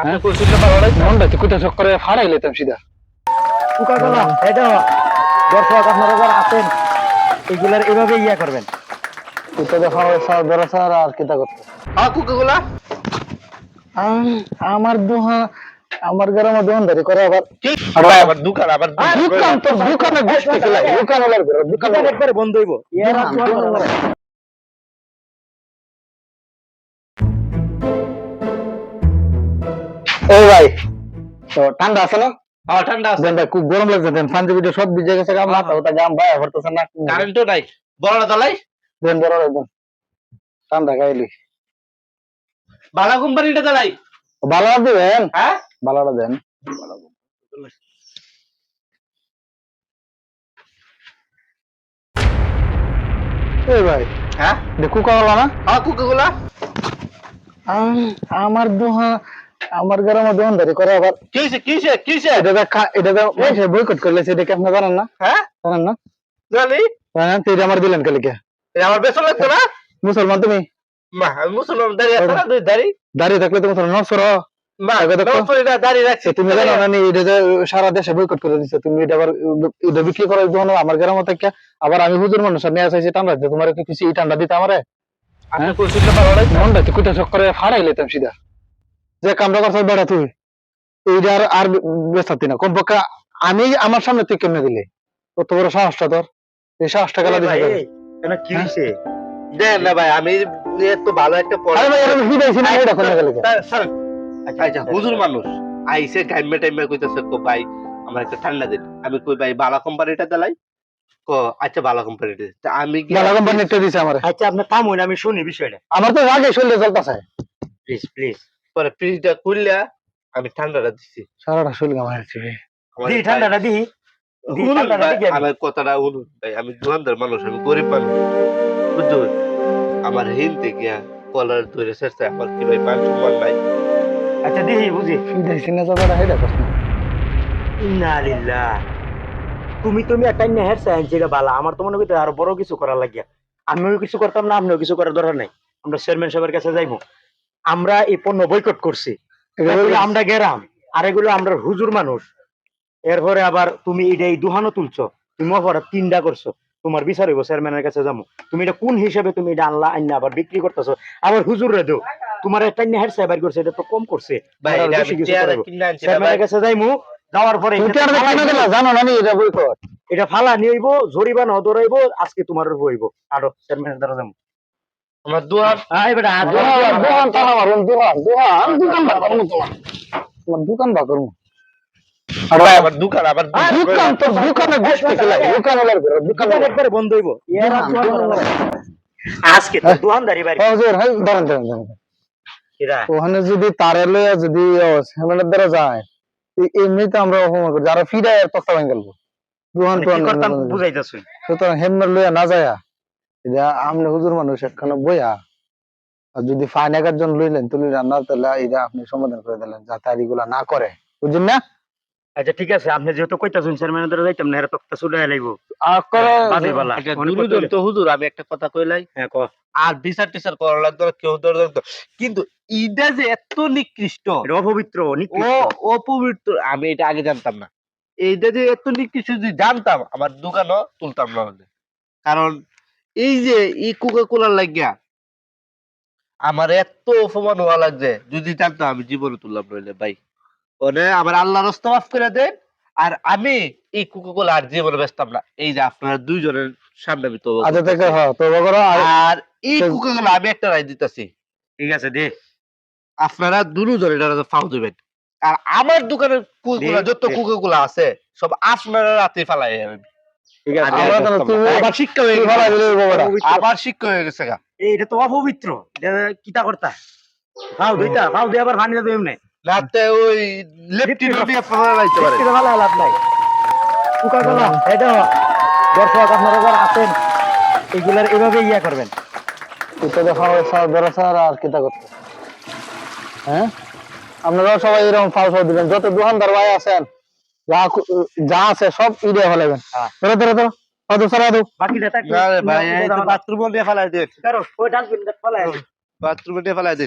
আপনি কইছিলেন ভালো লাগে মনটা তো কুটা চক্করে ফাড়াই লইতাম সিধা। কোকা-কোলা এটা দর্শক আপনারা যারা আছেন এগুলার এভাবে ইয়া করবেন। কুটা দেখা স্যার বড় স্যার আর কিতা করতে হ্যাঁ কোকাকোলা আমার দোহা আমার গ্রামে দোকানদারি করে আবার কি আবার দোকান দোকান তো দোকানে গোষ্ঠী খেলাই দোকান হলার ঘরে দোকান দোকান একবারে বন্ধ হইব। এর আর দোয়া করা যাবে না। এই ভাই তো ঠান্ডা আছে না? হ্যাঁ ঠান্ডা আছে দেন ভাই খুব গরম লাগছে দেন পাঞ্জাবিটা সব ভিজে গেছে গাম মাথা ওটা গাম ভাই হরতেছে না কারেন্টও নাই বড়টা দালাই দেন বড় একদম ঠান্ডা খাইলি ভালো কোম্পানিটা দালাই বালাটা দিবেন হ্যাঁ বালাটা দেন এই ভাই হ্যাঁ দেখু কাওলা না হ্যাঁ কোকাকোলা আমার দোহা আমার গ্রামে দোকানদারি করে আবার কিসে এটা বয়কট করলে সেটা কি আপনি জানেন না হ্যাঁ জানেন না জানি জানেন তো এটা আমার দিলেন কালিকে আমার বেসন লাগতো না মুসলমান তুমি মা মুসলমান দাঁড়িয়ে আছে না দুই দাঁড়ি দাঁড়িয়ে থাকলে তুমি তোর নসর মা আগে দেখো। নৌকরিটা দাঁড়িয়ে রাখছি তুমি জানো না নি এটা যে সারা দেশে বয়কট করে দিচ্ছে তুমি এটা আবার এটা বিক্রি করার জন্য আমার গ্রামে থেকে আবার আমি হুজুর মানুষ নিয়ে আসাইছি ঠান্ডা দিতে তোমার কি কিছু ঠান্ডা দিতে আমারে আপনি কইছিলেন ভালো লাগে মনটা তো কুটা চক্করে ফাড়াই লইতাম সিধা যে কামটা করছ বেড়া তুই এইটা আর বেচাতি না কমপক্ষে আমি আমার সামনে তুই কেমনে দিলে কত বড় সাহসটা তোর এই সাহসটা গেলা দিছে তোর। কেন কি হইছে? দেন না ভাই আমি এত ভালো একটা পড়া আরে ভাই এরকম হিদাইছি না এটা কোন গেলে স্যার আচ্ছা হুজুর মানুষ আইসে টাইমে টাইমে কইতাছে কো ভাই আমার একটা ঠান্ডা দিন আমি কই ভাই বালা কোম্পানিটা দিলাই কো আচ্ছা বালা কোম্পানিটা তা আমি কি বালা কোম্পানি একটা দিছে আমারে আচ্ছা আপনি থামুন আমি শুনি বিষয়টা। আমার তো আগে শরীরে চলতেছে প্লিজ প্লিজ। পরে ফ্রিজটা খুললা আমি ঠান্ডাটা দিছি সারাটা শরীর গামাইছে আমার দি ভাই, ঠান্ডাটা দি। দি শুনুন ঠান্ডাটা ভাই, দি। আমার কথাটা শুনুন ভাই আমি দোকানদার মানুষ আমি গরিব মানুষ বুঝছো আমার হিন থেকে কলার ধরে শেষে আমার কি ভাই মান সম্মান নাই আচ্ছা দিহি বুঝি। হিদাইছি না জায়গাটা হেডা করছ ইন্না লিল্লাহ। তুমি একটা নেহের সাইন্স যেটা বালা আমার তো মনে করতে আরো বড় কিছু করার লাগিয়া আমিও কিছু করতাম না আপনিও কিছু করার দরকার নাই। আমরা চেয়ারম্যান সাহেবের কাছে যাইবো। আমরা এই পণ্য বয়কট করছি এগুলো আমরা গেরাম আর এগুলো আমরা হুজুর মানুষ। এরপরে আবার তুমি এটা এই দুহানো তুলছো তুমি অপরাধ 3টা করছো তোমার বিচার হইব চেয়ারম্যানের কাছে যাবো। তুমি এটা কোন হিসাবে তুমি এটা আনলা আইনা আবার বিক্রি করতেছো আবার হুজুর রে দেও তোমার একটা নেহের সাহেব করছে এটা তো কম করছে ভাই আরো এটা বেশি আমি কিছু চেয়ারে করাইবো। কিনে আনছি না ভাই চেয়ারম্যানের কাছে যাইমু যাওয়ার পরে তুমি আর কেন গেলা জানো না নি এটা বয়কট এটা ফালা নিইব জরিমানা ধরাইব আজকে তোমার হইব আরো চেয়ারম্যানের দ্বারা যাবো। আমার দুয়ার আই বেটা দোকান তালা মারুন দোকান বার করুন তোমার দোকান বার করুন ভাই আবার দোকান দোকান তো দোকানে গোষ্ঠী খেলাই দোকান হলার ঘরে দোকান দোকান একবারে বন্ধ হইব। এর আর দোয়া করা যাবে না। আজকে তো দোকানদারি বাড়ি হুজুর হাই দাঁড়ান কিরা ওখানে যদি তারে লইয়া যদি হেলমেটের দ্বারা যায় এমনিতে আমরা অপমান করি যারা ফিরায় তক্তা ভাঙ গেল দোকান তো কি করতাম বুঝাইতাছুই। সুতরাং হেলমেট লইয়া না যায় এটা আপনি হুজুর মানুষ একখানে বইয়া আর যদি ফাইন 11 জন লইলেন তুলি রান্না তাহলে এটা আপনি সমাধান করে দিলেন যাতে আর এগুলা না করে বুঝলেন না আচ্ছা ঠিক আছে আপনি যেহেতু কইতাছুন চেয়ারম্যানের দ্বারা যাইতাম না এর তক্তা ছুড়াই লাইব আর করে বাদে বালা তো হুজুর আমি একটা কথা কইলাই হ্যাঁ ক আর বিচার টিচার করা লাগতো না, কেউ দর লাগতো কিন্তু ইটা যে এত নিকৃষ্ট এটা অপবিত্র ও নিকৃষ্ট। অপবিত্র আমি এটা আগে জানতাম না এইটা যে এত নিকৃষ্ট যদি জানতাম আমার দোকানও তুলতাম না হলে কারণ এই যে এই কোকা কোলার লাগিয়া আমার এত অপমান হওয়া লাগছে যদি জানতাম আমি জীবনে তুললাম নইলে ভাই ওনে আমার আল্লাহ রাস্তা মাফ করে দেন আর আমি এই কোকা কোলা আর জীবনে বেচতাম না এই যে আপনারা দুইজনের সামনে আমি তো আজ থেকে হ্যাঁ তো করো আর এই কোকা কোলা আমি একটা রায় দিতেছি ঠিক আছে দে আপনারা দুজন এটা ফাউ দিবেন আর আমার দোকানের কোকা যত কোকা কোলা আছে সব আপনারা রাতে ফালাই ঠিক আছে আমরা তো তুমি আবার শিক্ষা হয়ে গেছে ভালো দিলে বাবারা আবার শিক্ষা হয়ে গেছে গা এটা তো অপবিত্র এটা কিতা করতা খাও দুইটা খাও দিয়ে আবার পানি দেব এমনি রাতে ওই লেফটি লবি আপনারা লাইতে পারে এটা ভালো লাভ নাই কোকা-কোলা এটা দর্শক আপনারা যারা আছেন এগুলার এভাবে ইয়া করবেন। এটা দেখা স্যার বড় স্যার আর কিতা করতে হ্যাঁ আপনারা সবাই এরকম ফাউল ফাউল দিবেন যত দোকানদার ভাই আছেন যা আছে সব ইডে ফেলাবেন হ্যাঁ। ধরো আদু স্যার আদু বাকিটা থাকবে না রে ভাই এই তো বাথরুমে দিয়ে ফেলাই দে কারো ওই ডাস্টবিন ফেলাই বাথরুমে দিয়ে ফেলাই দে